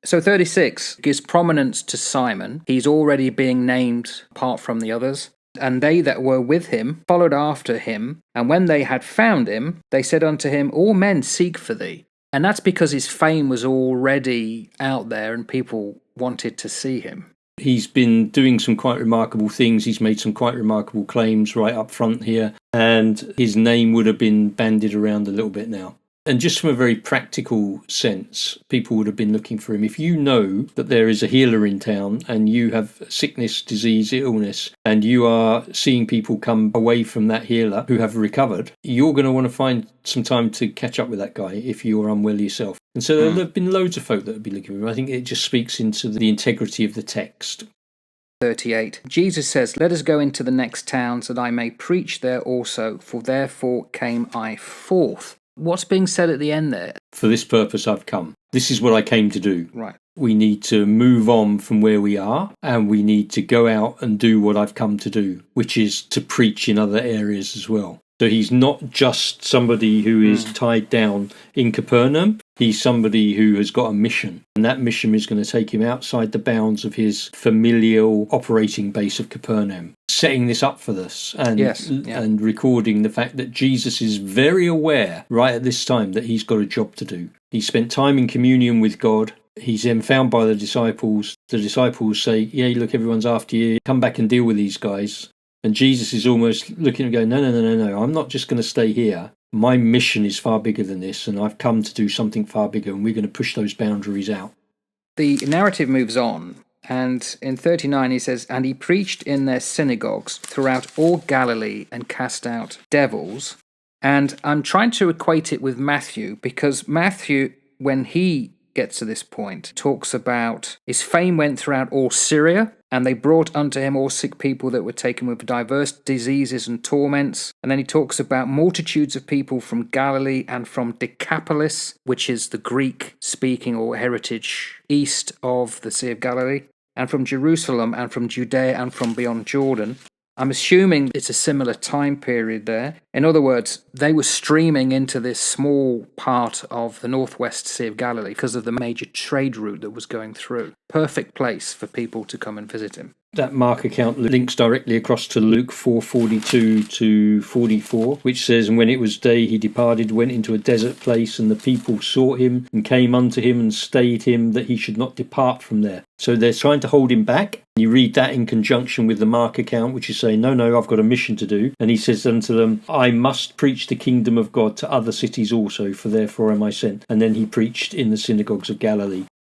So 36 gives prominence to Simon. He's already being named apart from the others. And they that were with him followed after him. And when they had found him, they said unto him, All men seek for thee. And that's because his fame was already out there and people wanted to see him. He's been doing some quite remarkable things. He's made some quite remarkable claims right up front here. And his name would have been bandied around a little bit now. And just from a very practical sense, people would have been looking for him. If you know that there is a healer in town and you have sickness, disease, illness, and you are seeing people come away from that healer who have recovered, you're going to want to find some time to catch up with that guy if you're unwell yourself. And so there have been loads of folk that would be looking for him. I think it just speaks into the integrity of the text. 38. Jesus says, Let us go into the next towns, that I may preach there also, for therefore came I forth. What's being said at the end there? For this purpose I've come. This is what I came to do. Right. We need to move on from where we are, and we need to go out and do what I've come to do, which is to preach in other areas as well. So he's not just somebody who is tied down in Capernaum. He's somebody who has got a mission, and that mission is going to take him outside the bounds of his familial operating base of Capernaum, setting this up for us and recording the fact that Jesus is very aware right at this time that he's got a job to do. He spent time in communion with God. He's then found by the disciples. The disciples say, yeah, look, everyone's after you. Come back and deal with these guys. And Jesus is almost looking and going, no, I'm not just going to stay here. My mission is far bigger than this, and I've come to do something far bigger, and we're going to push those boundaries out. The narrative moves on, and in 39 he says, And he preached in their synagogues throughout all Galilee and cast out devils. And I'm trying to equate it with Matthew, because Matthew, when he gets to this point, talks about his fame went throughout all Syria, and they brought unto him all sick people that were taken with diverse diseases and torments. And then he talks about multitudes of people from Galilee and from Decapolis, which is the Greek-speaking or heritage east of the Sea of Galilee, and from Jerusalem and from Judea and from beyond Jordan. I'm assuming it's a similar time period there. In other words, they were streaming into this small part of the northwest Sea of Galilee because of the major trade route that was going through. Perfect place for people to come and visit him. That Mark account links directly across to Luke 4:42 to 44, which says, And when it was day, he departed, went into a desert place, and the people sought him, and came unto him, and stayed him, that he should not depart from there. So they're trying to hold him back. You read that in conjunction with the Mark account, which is saying, no, I've got a mission to do. And he says unto them, I must preach the kingdom of God to other cities also, for therefore am I sent. And then he preached in the synagogues of Galilee.